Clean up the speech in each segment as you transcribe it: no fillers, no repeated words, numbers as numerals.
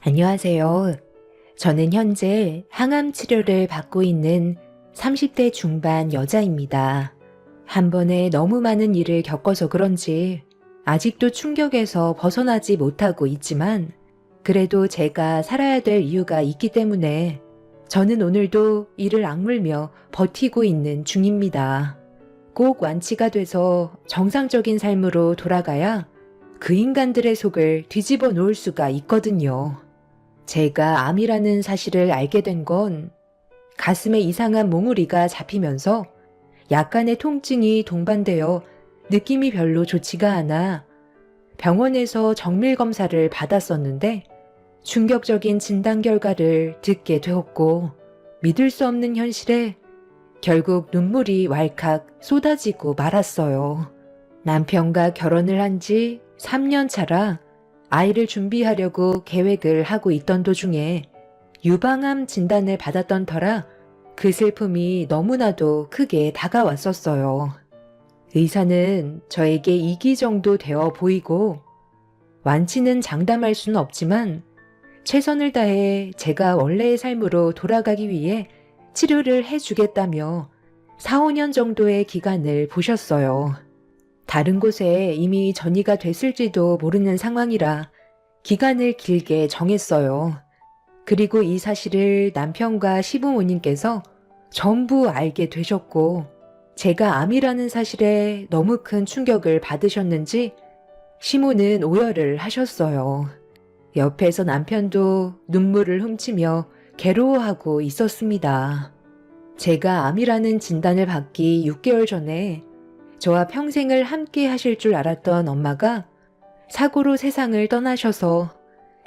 안녕하세요. 저는 현재 항암 치료를 받고 있는 30대 중반 여자입니다. 한 번에 너무 많은 일을 겪어서 그런지 아직도 충격에서 벗어나지 못하고 있지만 그래도 제가 살아야 될 이유가 있기 때문에 저는 오늘도 이를 악물며 버티고 있는 중입니다. 꼭 완치가 돼서 정상적인 삶으로 돌아가야 그 인간들의 속을 뒤집어 놓을 수가 있거든요. 제가 암이라는 사실을 알게 된 건 가슴에 이상한 몽우리가 잡히면서 약간의 통증이 동반되어 느낌이 별로 좋지가 않아 병원에서 정밀 검사를 받았었는데 충격적인 진단 결과를 듣게 되었고 믿을 수 없는 현실에 결국 눈물이 왈칵 쏟아지고 말았어요. 남편과 결혼을 한 지 3년 차라 아이를 준비하려고 계획을 하고 있던 도중에 유방암 진단을 받았던 터라 그 슬픔이 너무나도 크게 다가왔었어요. 의사는 저에게 2기 정도 되어 보이고 완치는 장담할 수는 없지만 최선을 다해 제가 원래의 삶으로 돌아가기 위해 치료를 해주겠다며 4, 5년 정도의 기간을 보셨어요. 다른 곳에 이미 전이가 됐을지도 모르는 상황이라 기간을 길게 정했어요. 그리고 이 사실을 남편과 시부모님께서 전부 알게 되셨고 제가 암이라는 사실에 너무 큰 충격을 받으셨는지 시모는 오열을 하셨어요. 옆에서 남편도 눈물을 훔치며 괴로워하고 있었습니다. 제가 암이라는 진단을 받기 6개월 전에 저와 평생을 함께 하실 줄 알았던 엄마가 사고로 세상을 떠나셔서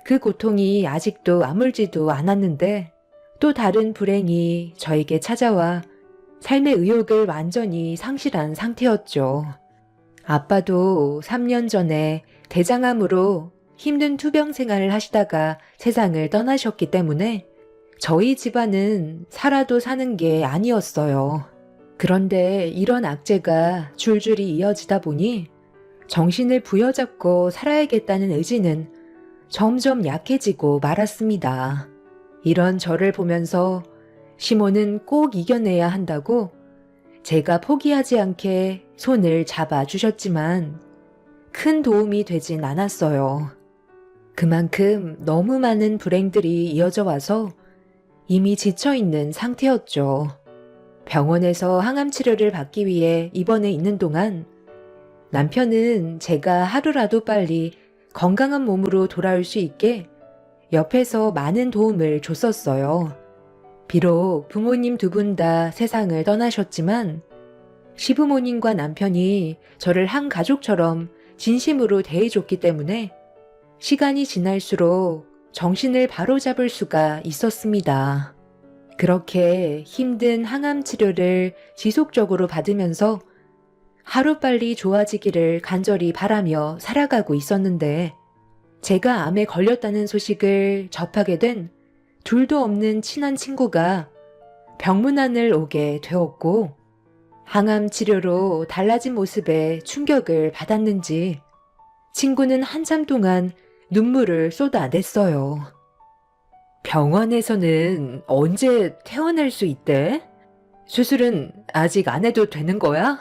그 고통이 아직도 아물지도 않았는데 또 다른 불행이 저에게 찾아와 삶의 의욕을 완전히 상실한 상태였죠. 아빠도 3년 전에 대장암으로 힘든 투병 생활을 하시다가 세상을 떠나셨기 때문에 저희 집안은 살아도 사는 게 아니었어요. 그런데 이런 악재가 줄줄이 이어지다 보니 정신을 부여잡고 살아야겠다는 의지는 점점 약해지고 말았습니다. 이런 저를 보면서 시모는 꼭 이겨내야 한다고 제가 포기하지 않게 손을 잡아주셨지만 큰 도움이 되진 않았어요. 그만큼 너무 많은 불행들이 이어져 와서 이미 지쳐있는 상태였죠. 병원에서 항암 치료를 받기 위해 입원해 있는 동안 남편은 제가 하루라도 빨리 건강한 몸으로 돌아올 수 있게 옆에서 많은 도움을 줬었어요. 비록 부모님 두 분 다 세상을 떠나셨지만 시부모님과 남편이 저를 한 가족처럼 진심으로 대해줬기 때문에 시간이 지날수록 정신을 바로잡을 수가 있었습니다. 그렇게 힘든 항암 치료를 지속적으로 받으면서 하루빨리 좋아지기를 간절히 바라며 살아가고 있었는데 제가 암에 걸렸다는 소식을 접하게 된 둘도 없는 친한 친구가 병문안을 오게 되었고 항암 치료로 달라진 모습에 충격을 받았는지 친구는 한참 동안 눈물을 쏟아냈어요. 병원에서는 언제 퇴원할 수 있대? 수술은 아직 안 해도 되는 거야?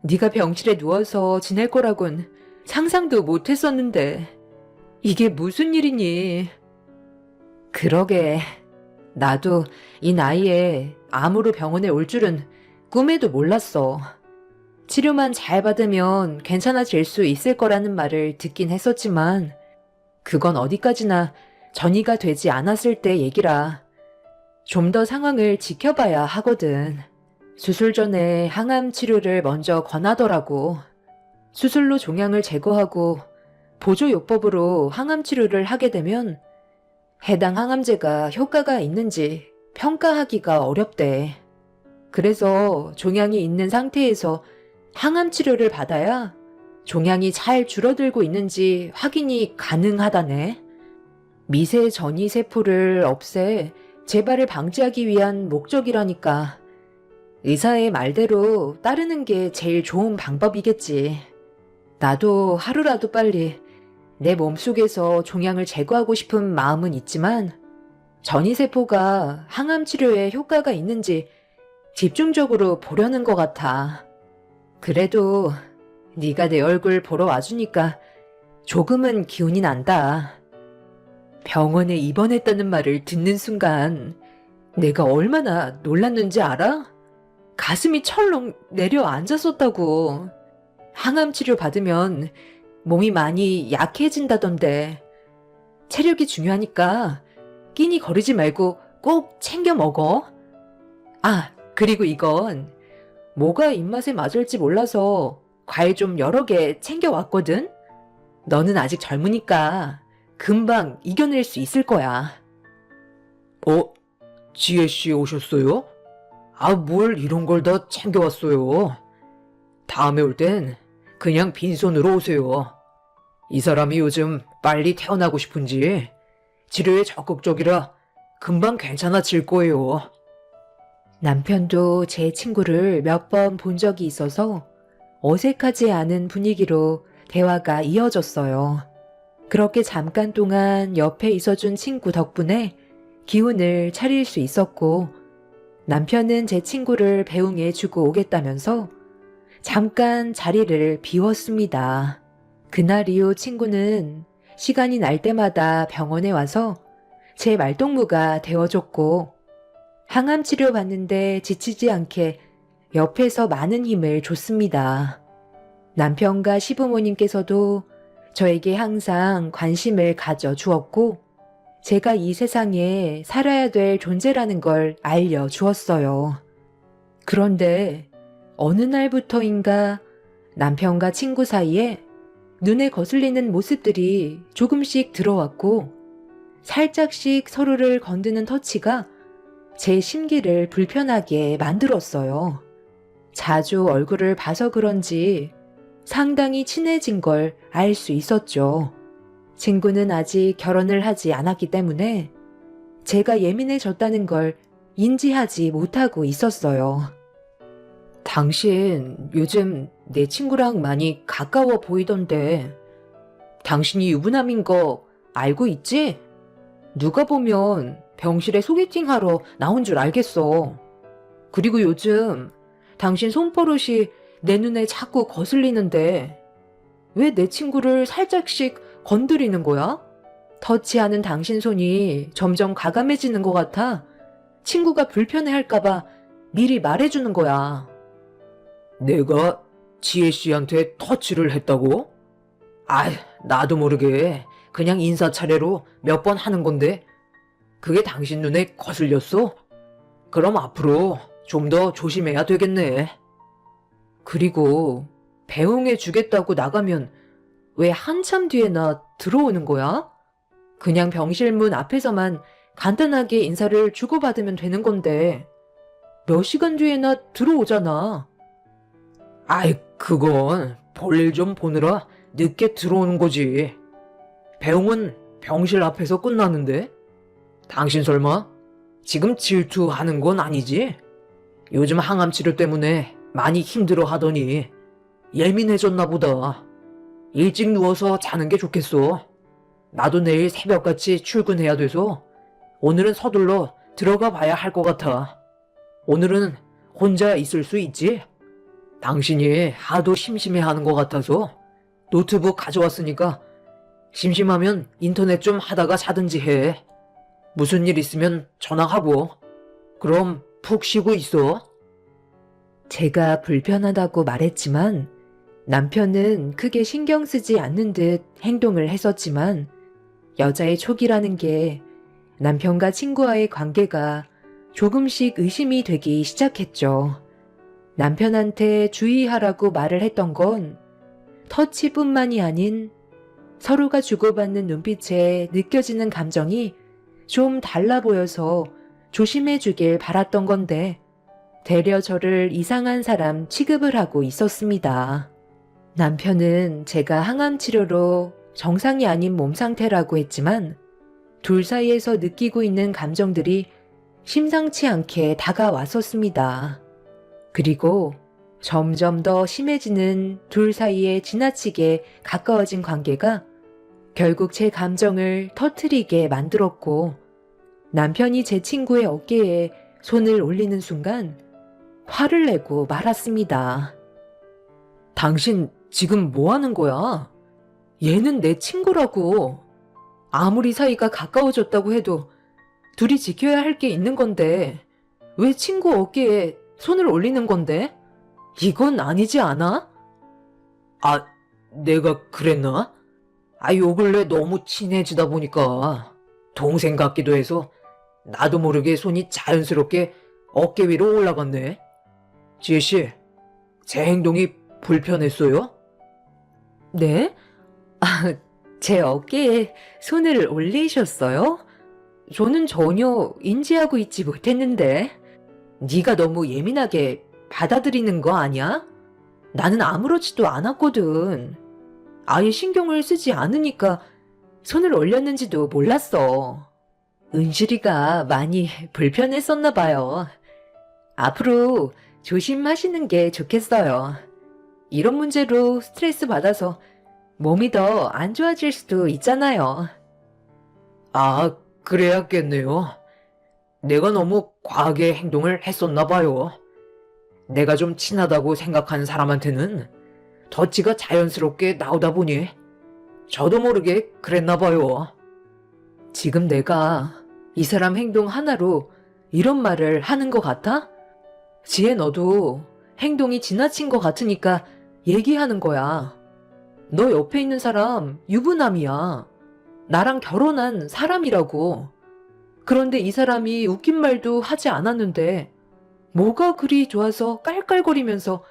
네가 병실에 누워서 지낼 거라곤 상상도 못 했었는데 이게 무슨 일이니? 그러게, 나도 이 나이에 암으로 병원에 올 줄은 꿈에도 몰랐어. 치료만 잘 받으면 괜찮아질 수 있을 거라는 말을 듣긴 했었지만 그건 어디까지나 전이가 되지 않았을 때 얘기라 좀 더 상황을 지켜봐야 하거든. 수술 전에 항암 치료를 먼저 권하더라고. 수술로 종양을 제거하고 보조요법으로 항암 치료를 하게 되면 해당 항암제가 효과가 있는지 평가하기가 어렵대. 그래서 종양이 있는 상태에서 항암 치료를 받아야 종양이 잘 줄어들고 있는지 확인이 가능하다네. 미세 전이 세포를 없애 재발을 방지하기 위한 목적이라니까 의사의 말대로 따르는 게 제일 좋은 방법이겠지. 나도 하루라도 빨리 내 몸속에서 종양을 제거하고 싶은 마음은 있지만 전이세포가 항암 치료에 효과가 있는지 집중적으로 보려는 것 같아. 그래도 네가 내 얼굴 보러 와주니까 조금은 기운이 난다. 병원에 입원했다는 말을 듣는 순간 내가 얼마나 놀랐는지 알아? 가슴이 철렁 내려앉았었다고. 항암 치료 받으면 몸이 많이 약해진다던데. 체력이 중요하니까 끼니 거르지 말고 꼭 챙겨 먹어. 아, 그리고 이건 뭐가 입맛에 맞을지 몰라서 과일 좀 여러 개 챙겨왔거든? 너는 아직 젊으니까 금방 이겨낼 수 있을 거야. 지혜씨 오셨어요? 뭘 이런 걸 다 챙겨왔어요. 다음에 올 땐 그냥 빈손으로 오세요. 이 사람이 요즘 빨리 태어나고 싶은지 치료에 적극적이라 금방 괜찮아질 거예요. 남편도 제 친구를 몇 번 본 적이 있어서 어색하지 않은 분위기로 대화가 이어졌어요. 그렇게 잠깐 동안 옆에 있어준 친구 덕분에 기운을 차릴 수 있었고, 남편은 제 친구를 배웅해 주고 오겠다면서 잠깐 자리를 비웠습니다. 그날 이후 친구는 시간이 날 때마다 병원에 와서 제 말동무가 되어줬고, 항암 치료 받는데 지치지 않게 옆에서 많은 힘을 줬습니다. 남편과 시부모님께서도 저에게 항상 관심을 가져 주었고, 제가 이 세상에 살아야 될 존재라는 걸 알려주었어요. 그런데 어느 날부터인가 남편과 친구 사이에 눈에 거슬리는 모습들이 조금씩 들어왔고, 살짝씩 서로를 건드는 터치가 제 심기를 불편하게 만들었어요. 자주 얼굴을 봐서 그런지 상당히 친해진 걸 알 수 있었죠. 친구는 아직 결혼을 하지 않았기 때문에 제가 예민해졌다는 걸 인지하지 못하고 있었어요. 당신 요즘 내 친구랑 많이 가까워 보이던데 당신이 유부남인 거 알고 있지? 누가 보면 병실에 소개팅하러 나온 줄 알겠어. 그리고 요즘 당신 손버릇이 내 눈에 자꾸 거슬리는데 왜 내 친구를 살짝씩 건드리는 거야? 터치하는 당신 손이 점점 가감해지는 것 같아 친구가 불편해할까봐 미리 말해주는 거야. 내가 지혜씨한테 터치를 했다고? 나도 모르게 그냥 인사차례로 몇 번 하는 건데 그게 당신 눈에 거슬렸어? 그럼 앞으로 좀 더 조심해야 되겠네. 그리고 배웅해 주겠다고 나가면 왜 한참 뒤에나 들어오는 거야? 그냥 병실 문 앞에서만 간단하게 인사를 주고받으면 되는 건데 몇 시간 뒤에나 들어오잖아. 그건 볼일 좀 보느라 늦게 들어오는 거지. 배웅은 병실 앞에서 끝나는데 당신 설마 지금 질투하는 건 아니지? 요즘 항암 치료 때문에 많이 힘들어 하더니 예민해졌나 보다. 일찍 누워서 자는 게 좋겠어. 나도 내일 새벽같이 출근해야 돼서 오늘은 서둘러 들어가 봐야 할 것 같아. 오늘은 혼자 있을 수 있지? 당신이 하도 심심해하는 것 같아서 노트북 가져왔으니까 심심하면 인터넷 좀 하다가 자든지 해. 무슨 일 있으면 전화하고. 그럼 푹 쉬고 있어. 제가 불편하다고 말했지만 남편은 크게 신경 쓰지 않는 듯 행동을 했었지만 여자의 촉이라는 게 남편과 친구와의 관계가 조금씩 의심이 되기 시작했죠. 남편한테 주의하라고 말을 했던 건 터치뿐만이 아닌 서로가 주고받는 눈빛에 느껴지는 감정이 좀 달라 보여서 조심해 주길 바랐던 건데 되려 저를 이상한 사람 취급을 하고 있었습니다. 남편은 제가 항암 치료로 정상이 아닌 몸 상태라고 했지만 둘 사이에서 느끼고 있는 감정들이 심상치 않게 다가왔었습니다. 그리고 점점 더 심해지는 둘 사이에 지나치게 가까워진 관계가 결국 제 감정을 터트리게 만들었고 남편이 제 친구의 어깨에 손을 올리는 순간 화를 내고 말았습니다. 당신 지금 뭐 하는 거야? 얘는 내 친구라고. 아무리 사이가 가까워졌다고 해도 둘이 지켜야 할 게 있는 건데 왜 친구 어깨에 손을 올리는 건데? 이건 아니지 않아? 아, 내가 그랬나? 요 근래 너무 친해지다 보니까 동생 같기도 해서 나도 모르게 손이 자연스럽게 어깨 위로 올라갔네. 지혜씨, 제 행동이 불편했어요? 네? 제 어깨에 손을 올리셨어요? 저는 전혀 인지하고 있지 못했는데. 네가 너무 예민하게 받아들이는 거 아니야? 나는 아무렇지도 않았거든. 아예 신경을 쓰지 않으니까 손을 올렸는지도 몰랐어. 은실이가 많이 불편했었나 봐요. 앞으로 조심하시는 게 좋겠어요. 이런 문제로 스트레스 받아서 몸이 더 안 좋아질 수도 있잖아요. 아, 그래야겠네요. 내가 너무 과하게 행동을 했었나 봐요. 내가 좀 친하다고 생각하는 사람한테는 덧지가 자연스럽게 나오다 보니 저도 모르게 그랬나 봐요. 지금 내가 이 사람 행동 하나로 이런 말을 하는 것 같아? 지혜, 너도 행동이 지나친 것 같으니까 얘기하는 거야. 너 옆에 있는 사람 유부남이야. 나랑 결혼한 사람이라고. 그런데 이 사람이 웃긴 말도 하지 않았는데 뭐가 그리 좋아서 깔깔거리면서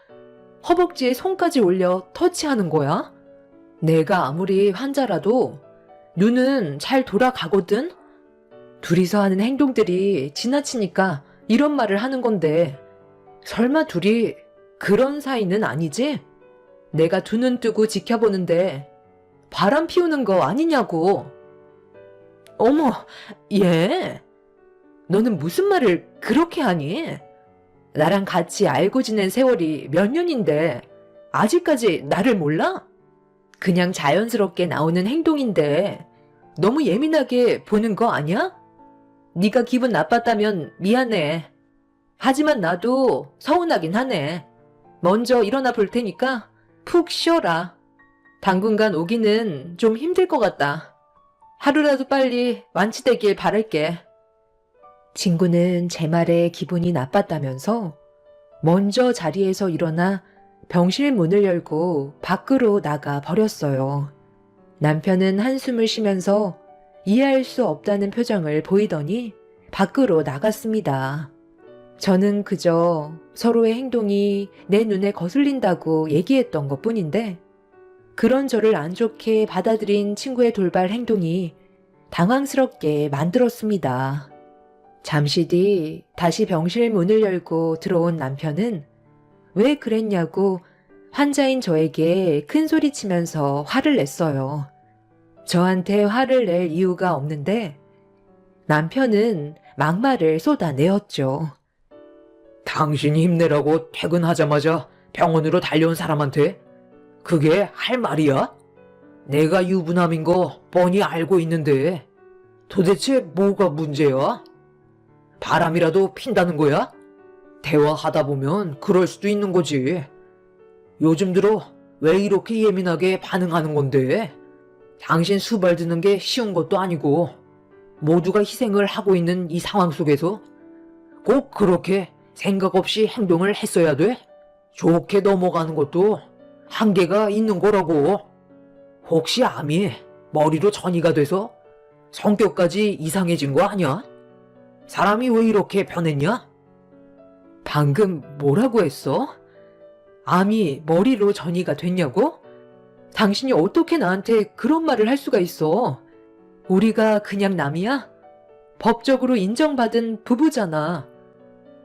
허벅지에 손까지 올려 터치하는 거야? 내가 아무리 환자라도 눈은 잘 돌아가거든? 둘이서 하는 행동들이 지나치니까 이런 말을 하는 건데 설마 둘이 그런 사이는 아니지? 내가 두 눈 뜨고 지켜보는데 바람 피우는 거 아니냐고. 어머, 얘. 너는 무슨 말을 그렇게 하니? 나랑 같이 알고 지낸 세월이 몇 년인데 아직까지 나를 몰라? 그냥 자연스럽게 나오는 행동인데 너무 예민하게 보는 거 아니야? 네가 기분 나빴다면 미안해. 하지만 나도 서운하긴 하네. 먼저 일어나 볼 테니까 푹 쉬어라. 당분간 오기는 좀 힘들 것 같다. 하루라도 빨리 완치되길 바랄게. 친구는 제 말에 기분이 나빴다면서 먼저 자리에서 일어나 병실 문을 열고 밖으로 나가 버렸어요. 남편은 한숨을 쉬면서 이해할 수 없다는 표정을 보이더니 밖으로 나갔습니다. 저는 그저 서로의 행동이 내 눈에 거슬린다고 얘기했던 것 뿐인데 그런 저를 안 좋게 받아들인 친구의 돌발 행동이 당황스럽게 만들었습니다. 잠시 뒤 다시 병실 문을 열고 들어온 남편은 왜 그랬냐고 환자인 저에게 큰 소리 치면서 화를 냈어요. 저한테 화를 낼 이유가 없는데 남편은 막말을 쏟아내었죠. 당신이 힘내라고 퇴근하자마자 병원으로 달려온 사람한테 그게 할 말이야? 내가 유부남인 거 뻔히 알고 있는데 도대체 뭐가 문제야? 바람이라도 핀다는 거야? 대화하다 보면 그럴 수도 있는 거지. 요즘 들어 왜 이렇게 예민하게 반응하는 건데? 당신 수발 드는 게 쉬운 것도 아니고 모두가 희생을 하고 있는 이 상황 속에서 꼭 그렇게 생각 없이 행동을 했어야 돼? 좋게 넘어가는 것도 한계가 있는 거라고. 혹시 암이 머리로 전이가 돼서 성격까지 이상해진 거 아니야? 사람이 왜 이렇게 변했냐? 방금 뭐라고 했어? 암이 머리로 전이가 됐냐고? 당신이 어떻게 나한테 그런 말을 할 수가 있어? 우리가 그냥 남이야? 법적으로 인정받은 부부잖아.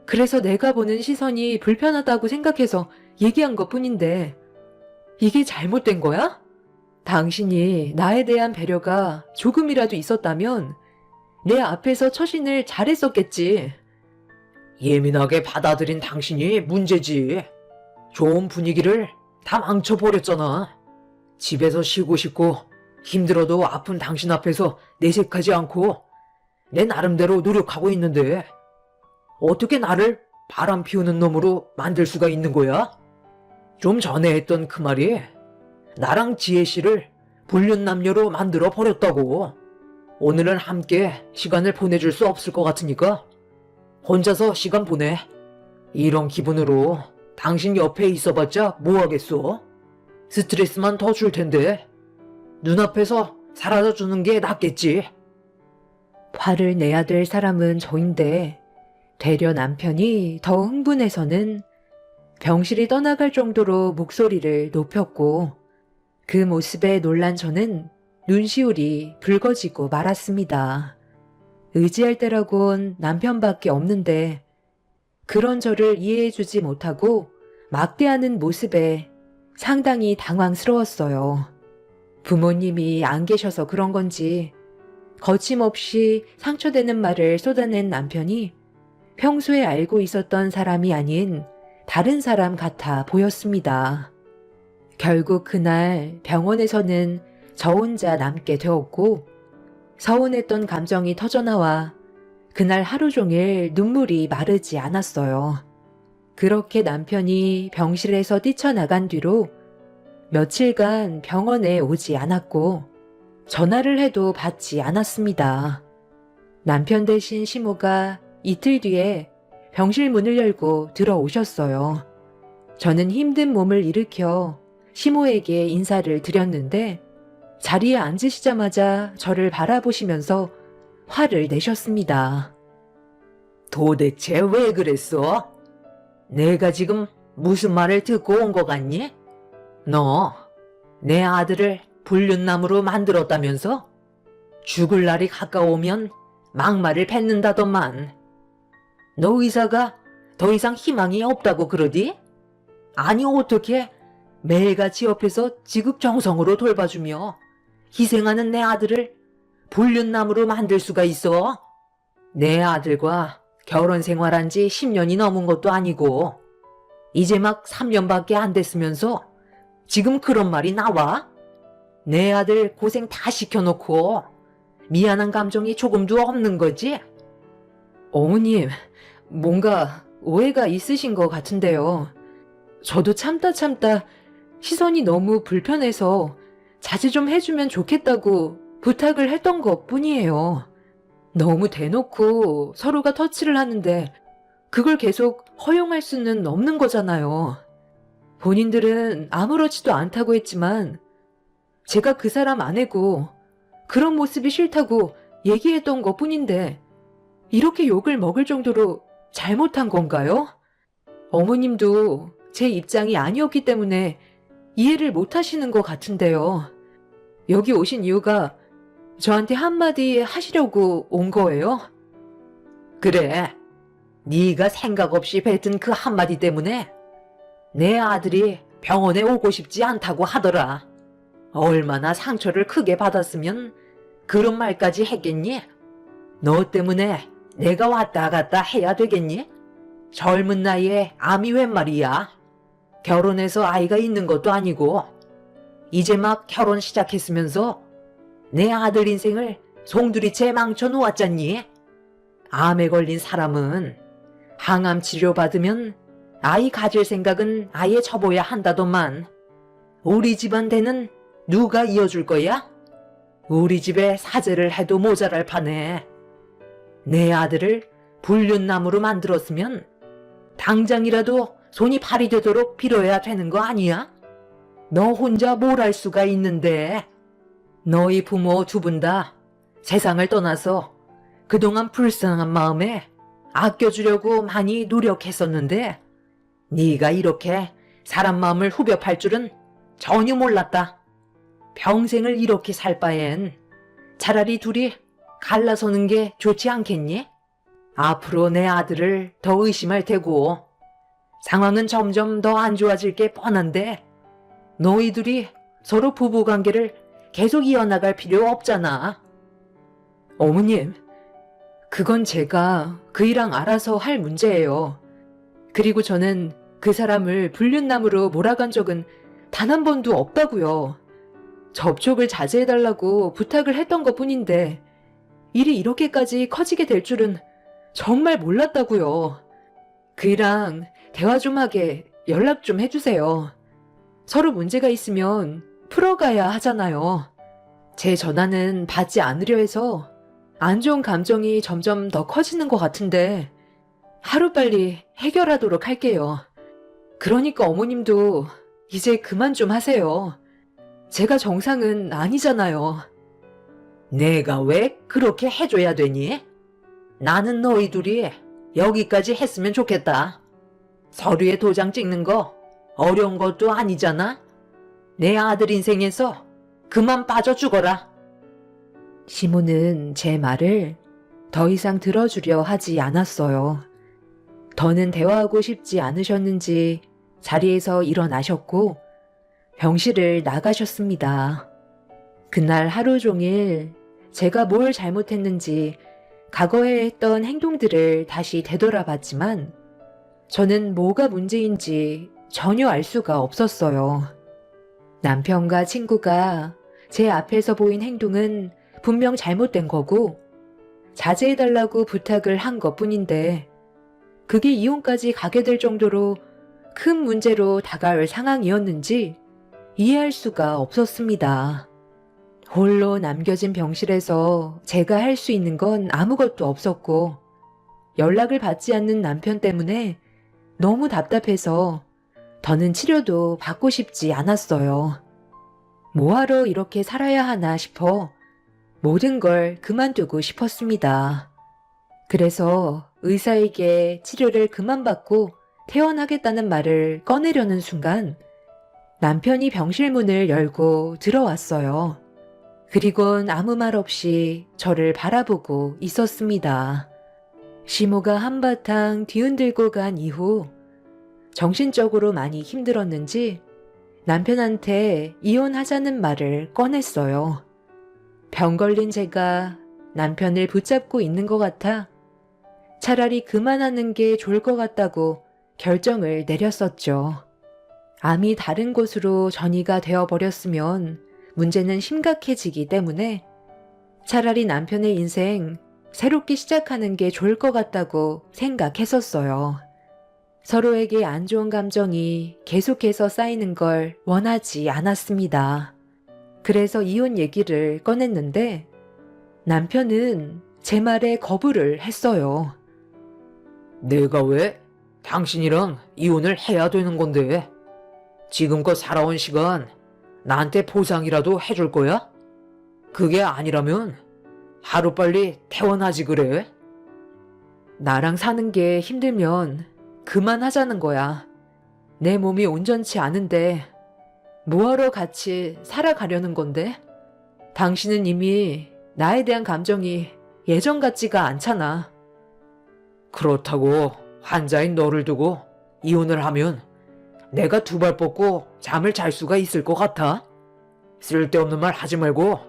그래서 내가 보는 시선이 불편하다고 생각해서 얘기한 것 뿐인데 이게 잘못된 거야? 당신이 나에 대한 배려가 조금이라도 있었다면 내 앞에서 처신을 잘했었겠지. 예민하게 받아들인 당신이 문제지. 좋은 분위기를 다 망쳐버렸잖아. 집에서 쉬고 싶고 힘들어도 아픈 당신 앞에서 내색하지 않고 내 나름대로 노력하고 있는데 어떻게 나를 바람 피우는 놈으로 만들 수가 있는 거야? 좀 전에 했던 그 말이 나랑 지혜 씨를 불륜남녀로 만들어 버렸다고. 오늘은 함께 시간을 보내줄 수 없을 것 같으니까 혼자서 시간 보내. 이런 기분으로 당신 옆에 있어봤자 뭐하겠어? 스트레스만 더 줄 텐데 눈앞에서 사라져주는 게 낫겠지. 화를 내야 될 사람은 저인데 되려 남편이 더 흥분해서는 병실이 떠나갈 정도로 목소리를 높였고 그 모습에 놀란 저는 눈시울이 붉어지고 말았습니다. 의지할 때라곤 남편밖에 없는데 그런 저를 이해해주지 못하고 막대하는 모습에 상당히 당황스러웠어요. 부모님이 안 계셔서 그런 건지 거침없이 상처되는 말을 쏟아낸 남편이 평소에 알고 있었던 사람이 아닌 다른 사람 같아 보였습니다. 결국 그날 병원에서는 저 혼자 남게 되었고 서운했던 감정이 터져나와 그날 하루 종일 눈물이 마르지 않았어요. 그렇게 남편이 병실에서 뛰쳐나간 뒤로 며칠간 병원에 오지 않았고 전화를 해도 받지 않았습니다. 남편 대신 시모가 이틀 뒤에 병실 문을 열고 들어오셨어요. 저는 힘든 몸을 일으켜 시모에게 인사를 드렸는데 자리에 앉으시자마자 저를 바라보시면서 화를 내셨습니다. 도대체 왜 그랬어? 내가 지금 무슨 말을 듣고 온 것 같니? 너 내 아들을 불륜남으로 만들었다면서? 죽을 날이 가까우면 막말을 뱉는다더만. 너 의사가 더 이상 희망이 없다고 그러디? 아니 어떻게 매일같이 옆에서 지극정성으로 돌봐주며 희생하는 내 아들을 불륜남으로 만들 수가 있어? 내 아들과 결혼 생활한 지 10년이 넘은 것도 아니고 이제 막 3년밖에 안 됐으면서 지금 그런 말이 나와? 내 아들 고생 다 시켜놓고 미안한 감정이 조금도 없는 거지? 어머님, 뭔가 오해가 있으신 것 같은데요. 저도 참다 시선이 너무 불편해서 자제 좀 해주면 좋겠다고 부탁을 했던 것 뿐이에요. 너무 대놓고 서로가 터치를 하는데 그걸 계속 허용할 수는 없는 거잖아요. 본인들은 아무렇지도 않다고 했지만 제가 그 사람 아내고 그런 모습이 싫다고 얘기했던 것 뿐인데 이렇게 욕을 먹을 정도로 잘못한 건가요? 어머님도 제 입장이 아니었기 때문에 이해를 못 하시는 것 같은데요. 여기 오신 이유가 저한테 한마디 하시려고 온 거예요? 그래, 네가 생각 없이 뱉은 그 한마디 때문에 내 아들이 병원에 오고 싶지 않다고 하더라. 얼마나 상처를 크게 받았으면 그런 말까지 했겠니? 너 때문에 내가 왔다 갔다 해야 되겠니? 젊은 나이에 암이 웬 말이야. 결혼해서 아이가 있는 것도 아니고 이제 막 결혼 시작했으면서 내 아들 인생을 송두리째 망쳐놓았잖니. 암에 걸린 사람은 항암 치료 받으면 아이 가질 생각은 아예 접어야 한다더만 우리 집안대는 누가 이어줄 거야? 우리 집에 사죄를 해도 모자랄 판에 내 아들을 불륜남으로 만들었으면 당장이라도 손이 발이 되도록 빌어야 되는 거 아니야? 너 혼자 뭘 할 수가 있는데. 너희 부모 두 분 다 세상을 떠나서 그동안 불쌍한 마음에 아껴주려고 많이 노력했었는데 네가 이렇게 사람 마음을 후벼 팔 줄은 전혀 몰랐다. 평생을 이렇게 살 바엔 차라리 둘이 갈라서는 게 좋지 않겠니? 앞으로 내 아들을 더 의심할 테고 상황은 점점 더 안 좋아질 게 뻔한데 너희들이 서로 부부관계를 계속 이어나갈 필요 없잖아. 어머님, 그건 제가 그이랑 알아서 할 문제예요. 그리고 저는 그 사람을 불륜남으로 몰아간 적은 단 한 번도 없다고요. 접촉을 자제해달라고 부탁을 했던 것 뿐인데 일이 이렇게까지 커지게 될 줄은 정말 몰랐다고요. 그이랑 대화 좀 하게 연락 좀 해주세요. 서로 문제가 있으면 풀어가야 하잖아요. 제 전화는 받지 않으려 해서 안 좋은 감정이 점점 더 커지는 것 같은데 하루빨리 해결하도록 할게요. 그러니까 어머님도 이제 그만 좀 하세요. 제가 정상은 아니잖아요. 내가 왜 그렇게 해줘야 되니? 나는 너희 둘이 여기까지 했으면 좋겠다. 서류에 도장 찍는 거 어려운 것도 아니잖아. 내 아들 인생에서 그만 빠져 죽어라. 시모는 제 말을 더 이상 들어주려 하지 않았어요. 더는 대화하고 싶지 않으셨는지 자리에서 일어나셨고 병실을 나가셨습니다. 그날 하루 종일 제가 뭘 잘못했는지 과거에 했던 행동들을 다시 되돌아봤지만 저는 뭐가 문제인지 전혀 알 수가 없었어요. 남편과 친구가 제 앞에서 보인 행동은 분명 잘못된 거고 자제해달라고 부탁을 한 것뿐인데 그게 이혼까지 가게 될 정도로 큰 문제로 다가올 상황이었는지 이해할 수가 없었습니다. 홀로 남겨진 병실에서 제가 할 수 있는 건 아무것도 없었고 연락을 받지 않는 남편 때문에 너무 답답해서 더는 치료도 받고 싶지 않았어요. 뭐하러 이렇게 살아야 하나 싶어 모든 걸 그만두고 싶었습니다. 그래서 의사에게 치료를 그만 받고 퇴원하겠다는 말을 꺼내려는 순간 남편이 병실 문을 열고 들어왔어요. 그리곤 아무 말 없이 저를 바라보고 있었습니다. 시모가 한바탕 뒤흔들고 간 이후 정신적으로 많이 힘들었는지 남편한테 이혼하자는 말을 꺼냈어요. 병 걸린 제가 남편을 붙잡고 있는 것 같아 차라리 그만하는 게 좋을 것 같다고 결정을 내렸었죠. 암이 다른 곳으로 전이가 되어버렸으면 문제는 심각해지기 때문에 차라리 남편의 인생 새롭게 시작하는 게 좋을 것 같다고 생각했었어요. 서로에게 안 좋은 감정이 계속해서 쌓이는 걸 원하지 않았습니다. 그래서 이혼 얘기를 꺼냈는데 남편은 제 말에 거부를 했어요. 내가 왜 당신이랑 이혼을 해야 되는 건데? 지금껏 살아온 시간 나한테 보상이라도 해줄 거야? 그게 아니라면 하루빨리 퇴원하지 그래? 나랑 사는 게 힘들면 그만하자는 거야. 내 몸이 온전치 않은데 뭐하러 같이 살아가려는 건데? 당신은 이미 나에 대한 감정이 예전 같지가 않잖아. 그렇다고 환자인 너를 두고 이혼을 하면 내가 두 발 뻗고 잠을 잘 수가 있을 것 같아? 쓸데없는 말 하지 말고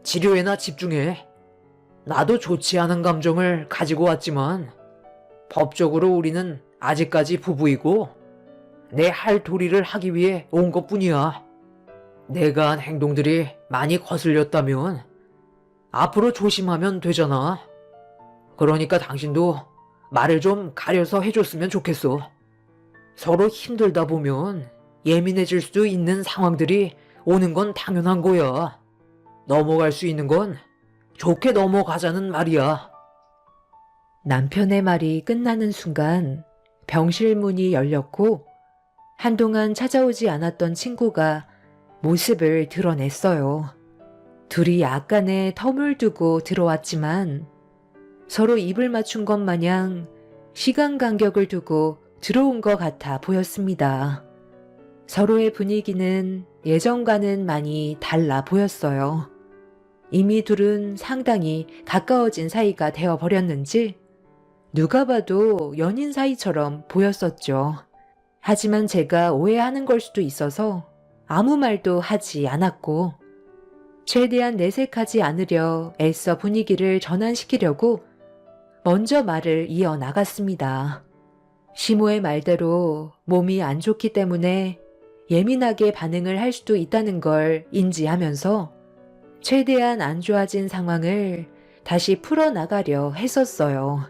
치료에나 집중해. 나도 좋지 않은 감정을 가지고 왔지만 법적으로 우리는 아직까지 부부이고 내 할 도리를 하기 위해 온 것뿐이야. 내가 한 행동들이 많이 거슬렸다면 앞으로 조심하면 되잖아. 그러니까 당신도 말을 좀 가려서 해줬으면 좋겠어. 서로 힘들다 보면 예민해질 수 있는 상황들이 오는 건 당연한 거야. 넘어갈 수 있는 건 좋게 넘어가자는 말이야. 남편의 말이 끝나는 순간 병실 문이 열렸고 한동안 찾아오지 않았던 친구가 모습을 드러냈어요. 둘이 약간의 텀을 두고 들어왔지만 서로 입을 맞춘 것 마냥 시간 간격을 두고 들어온 것 같아 보였습니다. 서로의 분위기는 예전과는 많이 달라 보였어요. 이미 둘은 상당히 가까워진 사이가 되어버렸는지 누가 봐도 연인 사이처럼 보였었죠. 하지만 제가 오해하는 걸 수도 있어서 아무 말도 하지 않았고 최대한 내색하지 않으려 애써 분위기를 전환시키려고 먼저 말을 이어나갔습니다. 시모의 말대로 몸이 안 좋기 때문에 예민하게 반응을 할 수도 있다는 걸 인지하면서 최대한 안 좋아진 상황을 다시 풀어나가려 했었어요.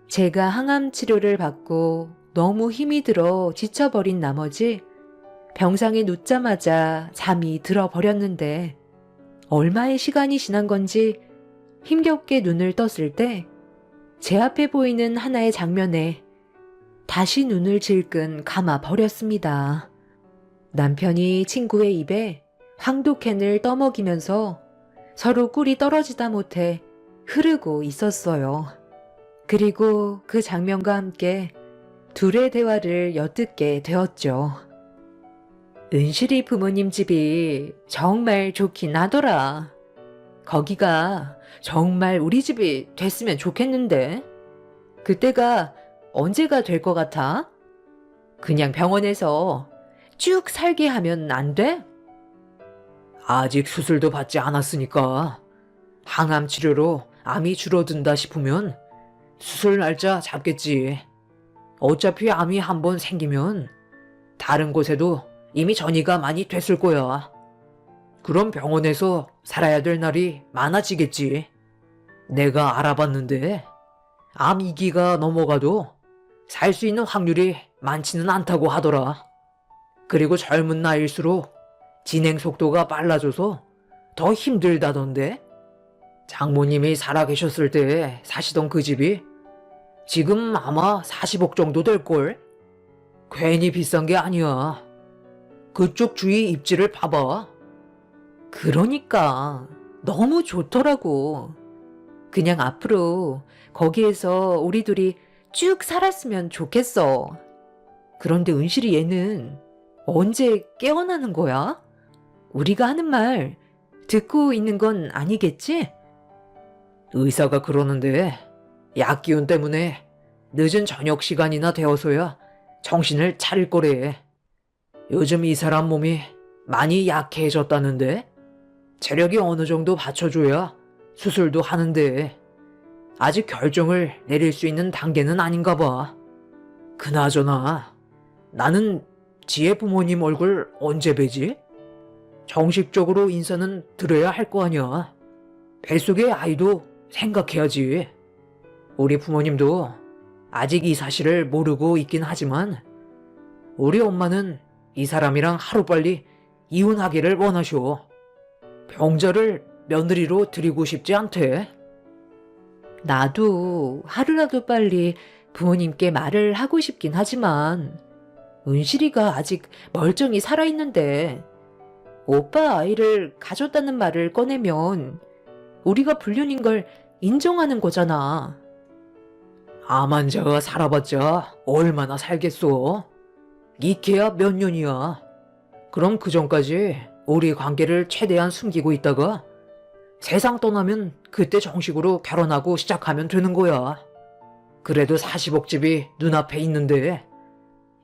제가 항암 치료를 받고 너무 힘이 들어 지쳐버린 나머지 병상에 눕자마자 잠이 들어버렸는데 얼마의 시간이 지난 건지 힘겹게 눈을 떴을 때 제 앞에 보이는 하나의 장면에 다시 눈을 질끈 감아 버렸습니다. 남편이 친구의 입에 황도캔을 떠먹이면서 서로 꿀이 떨어지다 못해 흐르고 있었어요. 그리고 그 장면과 함께 둘의 대화를 엿듣게 되었죠. 은실이 부모님 집이 정말 좋긴 하더라. 거기가 정말 우리 집이 됐으면 좋겠는데. 그때가 언제가 될 것 같아? 그냥 병원에서 쭉 살게 하면 안 돼? 아직 수술도 받지 않았으니까 항암 치료로 암이 줄어든다 싶으면 수술 날짜 잡겠지. 어차피 암이 한번 생기면 다른 곳에도 이미 전이가 많이 됐을 거야. 그럼 병원에서 살아야 될 날이 많아지겠지. 내가 알아봤는데 암 2기가 넘어가도 살 수 있는 확률이 많지는 않다고 하더라. 그리고 젊은 나이일수록 진행 속도가 빨라져서 더 힘들다던데. 장모님이 살아계셨을 때 사시던 그 집이 지금 아마 40억 정도 될걸? 괜히 비싼 게 아니야. 그쪽 주위 입지를 봐봐. 그러니까 너무 좋더라고. 그냥 앞으로 거기에서 우리 둘이 쭉 살았으면 좋겠어. 그런데 은실이 얘는 언제 깨어나는 거야? 우리가 하는 말 듣고 있는 건 아니겠지? 의사가 그러는데 약 기운 때문에 늦은 저녁 시간이나 되어서야 정신을 차릴 거래. 요즘 이 사람 몸이 많이 약해졌다는데 체력이 어느 정도 받쳐줘야 수술도 하는데 아직 결정을 내릴 수 있는 단계는 아닌가 봐. 그나저나 나는 지혜 부모님 얼굴 언제 뵈지? 정식적으로 인사는 드려야 할 거 아니야. 뱃속의 아이도 생각해야지. 우리 부모님도 아직 이 사실을 모르고 있긴 하지만 우리 엄마는 이 사람이랑 하루빨리 이혼하기를 원하셔. 병자를 며느리로 드리고 싶지 않대. 나도 하루라도 빨리 부모님께 말을 하고 싶긴 하지만 은실이가 아직 멀쩡히 살아있는데 오빠 아이를 가졌다는 말을 꺼내면 우리가 불륜인 걸 인정하는 거잖아. 암 환자가 살아봤자 얼마나 살겠어. 이케야 몇 년이야. 그럼 그 전까지 우리 관계를 최대한 숨기고 있다가 세상 떠나면 그때 정식으로 결혼하고 시작하면 되는 거야. 그래도 40억 집이 눈앞에 있는데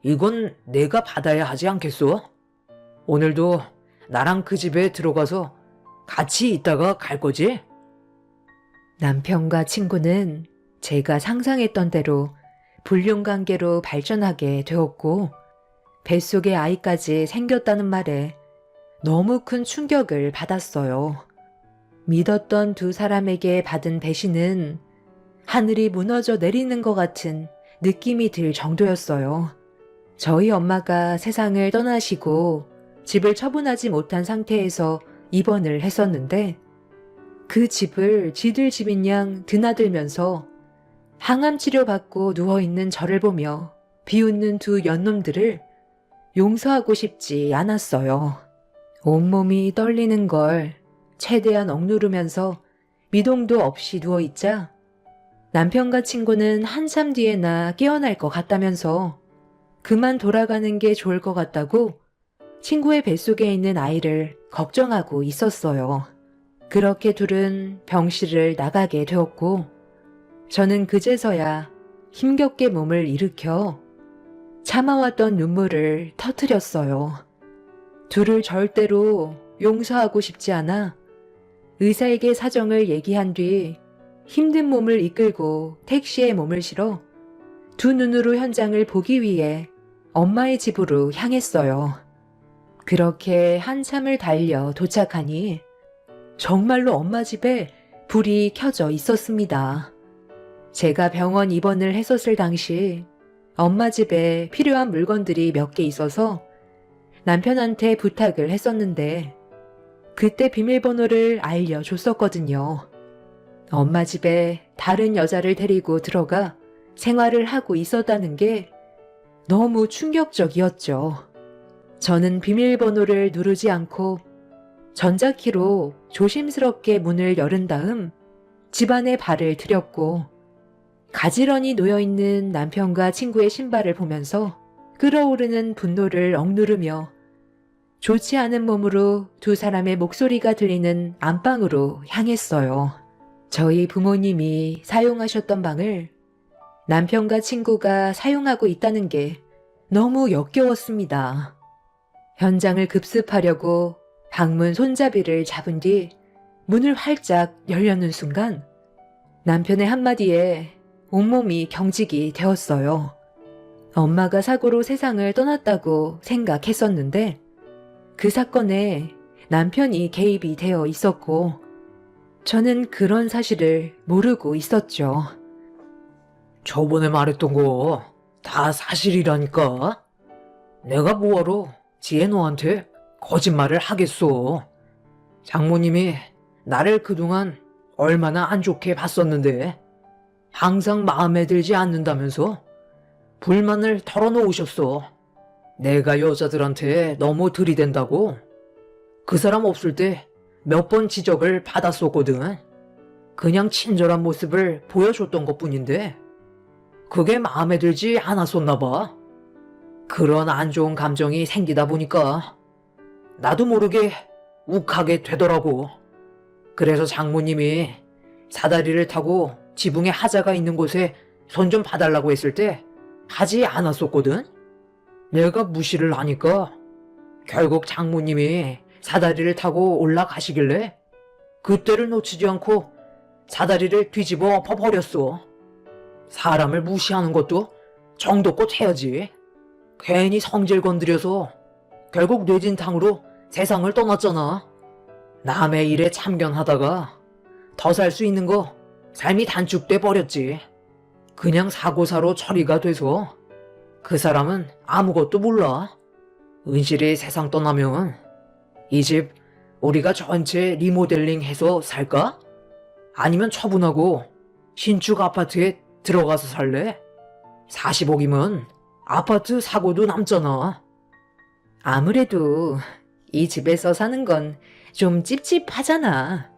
이건 내가 받아야 하지 않겠어? 오늘도 나랑 그 집에 들어가서 같이 있다가 갈 거지? 남편과 친구는 제가 상상했던 대로 불륜 관계로 발전하게 되었고 뱃속에 아이까지 생겼다는 말에 너무 큰 충격을 받았어요. 믿었던 두 사람에게 받은 배신은 하늘이 무너져 내리는 것 같은 느낌이 들 정도였어요. 저희 엄마가 세상을 떠나시고 집을 처분하지 못한 상태에서 입원을 했었는데 그 집을 지들 집인 양 드나들면서 항암 치료받고 누워있는 저를 보며 비웃는 두 연놈들을 용서하고 싶지 않았어요. 온몸이 떨리는 걸 최대한 억누르면서 미동도 없이 누워있자 남편과 친구는 한참 뒤에나 깨어날 것 같다면서 그만 돌아가는 게 좋을 것 같다고 친구의 뱃속에 있는 아이를 걱정하고 있었어요. 그렇게 둘은 병실을 나가게 되었고 저는 그제서야 힘겹게 몸을 일으켜 참아왔던 눈물을 터뜨렸어요. 둘을 절대로 용서하고 싶지 않아 의사에게 사정을 얘기한 뒤 힘든 몸을 이끌고 택시에 몸을 실어 두 눈으로 현장을 보기 위해 엄마의 집으로 향했어요. 그렇게 한참을 달려 도착하니 정말로 엄마 집에 불이 켜져 있었습니다. 제가 병원 입원을 했었을 당시 엄마 집에 필요한 물건들이 몇 개 있어서 남편한테 부탁을 했었는데 그때 비밀번호를 알려줬었거든요. 엄마 집에 다른 여자를 데리고 들어가 생활을 하고 있었다는 게 너무 충격적이었죠. 저는 비밀번호를 누르지 않고 전자키로 조심스럽게 문을 열은 다음 집안에 발을 들였고 가지런히 놓여있는 남편과 친구의 신발을 보면서 끓어오르는 분노를 억누르며 좋지 않은 몸으로 두 사람의 목소리가 들리는 안방으로 향했어요. 저희 부모님이 사용하셨던 방을 남편과 친구가 사용하고 있다는 게 너무 역겨웠습니다. 현장을 급습하려고 방문 손잡이를 잡은 뒤 문을 활짝 열려는 순간 남편의 한마디에 온몸이 경직이 되었어요. 엄마가 사고로 세상을 떠났다고 생각했었는데 그 사건에 남편이 개입이 되어 있었고 저는 그런 사실을 모르고 있었죠. 저번에 말했던 거 다 사실이라니까. 내가 뭐하러 지혜 너한테 거짓말을 하겠어. 장모님이 나를 그동안 얼마나 안 좋게 봤었는데 항상 마음에 들지 않는다면서 불만을 털어놓으셨어. 내가 여자들한테 너무 들이댄다고. 그 사람 없을 때 몇 번 지적을 받았었거든. 그냥 친절한 모습을 보여줬던 것뿐인데 그게 마음에 들지 않았었나 봐. 그런 안 좋은 감정이 생기다 보니까 나도 모르게 욱하게 되더라고. 그래서 장모님이 사다리를 타고 지붕에 하자가 있는 곳에 손 좀 봐달라고 했을 때 하지 않았었거든. 내가 무시를 하니까 결국 장모님이 사다리를 타고 올라가시길래 그때를 놓치지 않고 사다리를 뒤집어 엎어버렸어. 사람을 무시하는 것도 정도껏 해야지. 괜히 성질 건드려서 결국 뇌진탕으로 세상을 떠났잖아. 남의 일에 참견하다가 더 살 수 있는 거 삶이 단축돼 버렸지. 그냥 사고사로 처리가 돼서 그 사람은 아무것도 몰라. 은실이 세상 떠나면 이 집 우리가 전체 리모델링 해서 살까? 아니면 처분하고 신축 아파트에 들어가서 살래? 40억이면 아파트 사고도 남잖아. 아무래도 이 집에서 사는 건 좀 찝찝하잖아.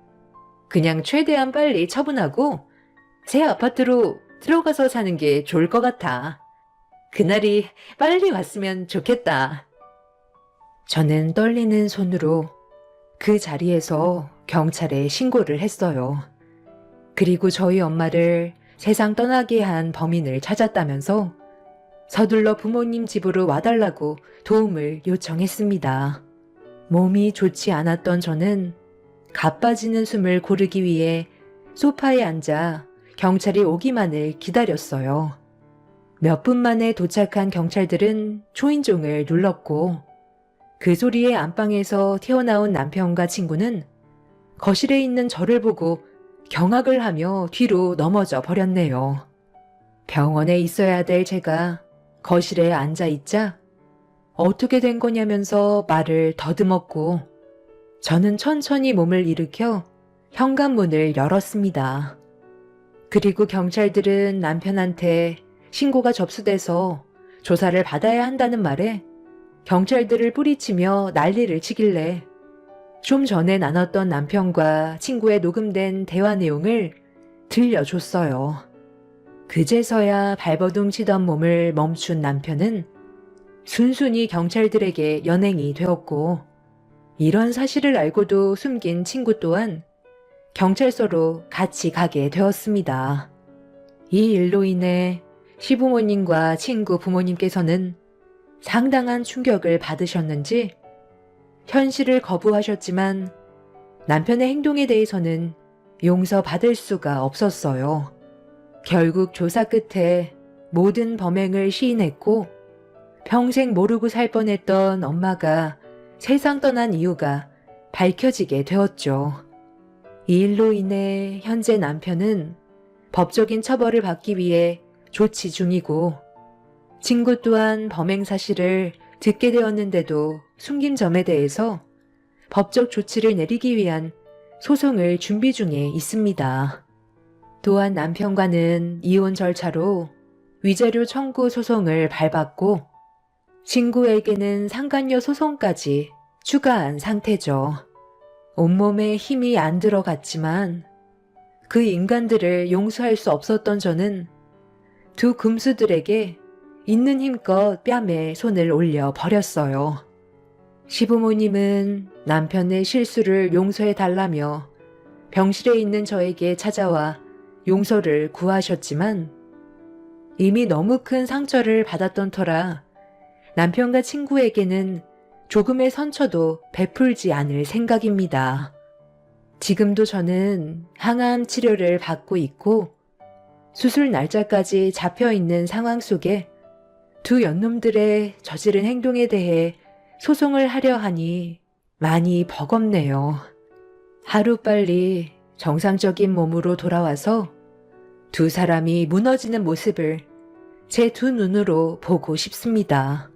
그냥 최대한 빨리 처분하고 새 아파트로 들어가서 사는 게 좋을 것 같아. 그날이 빨리 왔으면 좋겠다. 저는 떨리는 손으로 그 자리에서 경찰에 신고를 했어요. 그리고 저희 엄마를 세상 떠나게 한 범인을 찾았다면서 서둘러 부모님 집으로 와달라고 도움을 요청했습니다. 몸이 좋지 않았던 저는 가빠지는 숨을 고르기 위해 소파에 앉아 경찰이 오기만을 기다렸어요. 몇 분 만에 도착한 경찰들은 초인종을 눌렀고 그 소리에 안방에서 튀어나온 남편과 친구는 거실에 있는 저를 보고 경악을 하며 뒤로 넘어져 버렸네요. 병원에 있어야 될 제가 거실에 앉아 있자 어떻게 된 거냐면서 말을 더듬었고 저는 천천히 몸을 일으켜 현관문을 열었습니다. 그리고 경찰들은 남편한테 신고가 접수돼서 조사를 받아야 한다는 말에 경찰들을 뿌리치며 난리를 치길래 좀 전에 나눴던 남편과 친구의 녹음된 대화 내용을 들려줬어요. 그제서야 발버둥 치던 몸을 멈춘 남편은 순순히 경찰들에게 연행이 되었고 이런 사실을 알고도 숨긴 친구 또한 경찰서로 같이 가게 되었습니다. 이 일로 인해 시부모님과 친구 부모님께서는 상당한 충격을 받으셨는지 현실을 거부하셨지만 남편의 행동에 대해서는 용서받을 수가 없었어요. 결국 조사 끝에 모든 범행을 시인했고 평생 모르고 살 뻔했던 엄마가 세상 떠난 이유가 밝혀지게 되었죠. 이 일로 인해 현재 남편은 법적인 처벌을 받기 위해 조치 중이고 친구 또한 범행 사실을 듣게 되었는데도 숨긴 점에 대해서 법적 조치를 내리기 위한 소송을 준비 중에 있습니다. 또한 남편과는 이혼 절차로 위자료 청구 소송을 밟았고 친구에게는 상간녀 소송까지 추가한 상태죠. 온몸에 힘이 안 들어갔지만 그 인간들을 용서할 수 없었던 저는 두 금수들에게 있는 힘껏 뺨에 손을 올려 버렸어요. 시부모님은 남편의 실수를 용서해 달라며 병실에 있는 저에게 찾아와 용서를 구하셨지만 이미 너무 큰 상처를 받았던 터라 남편과 친구에게는 조금의 선처도 베풀지 않을 생각입니다. 지금도 저는 항암 치료를 받고 있고 수술 날짜까지 잡혀 있는 상황 속에 두 연놈들의 저지른 행동에 대해 소송을 하려 하니 많이 버겁네요. 하루빨리 정상적인 몸으로 돌아와서 두 사람이 무너지는 모습을 제 두 눈으로 보고 싶습니다.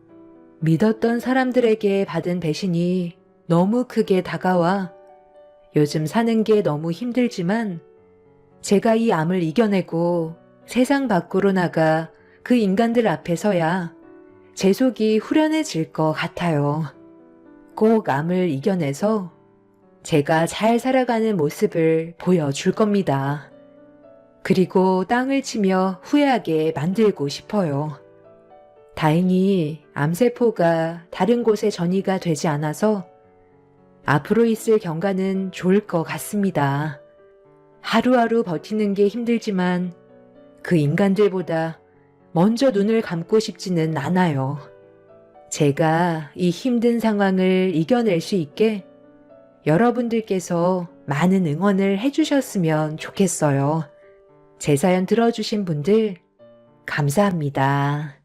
믿었던 사람들에게 받은 배신이 너무 크게 다가와 요즘 사는 게 너무 힘들지만 제가 이 암을 이겨내고 세상 밖으로 나가 그 인간들 앞에 서야 제 속이 후련해질 것 같아요. 꼭 암을 이겨내서 제가 잘 살아가는 모습을 보여줄 겁니다. 그리고 땅을 치며 후회하게 만들고 싶어요. 다행히 암세포가 다른 곳에 전이가 되지 않아서 앞으로 있을 경과는 좋을 것 같습니다. 하루하루 버티는 게 힘들지만 그 인간들보다 먼저 눈을 감고 싶지는 않아요. 제가 이 힘든 상황을 이겨낼 수 있게 여러분들께서 많은 응원을 해주셨으면 좋겠어요. 제 사연 들어주신 분들 감사합니다.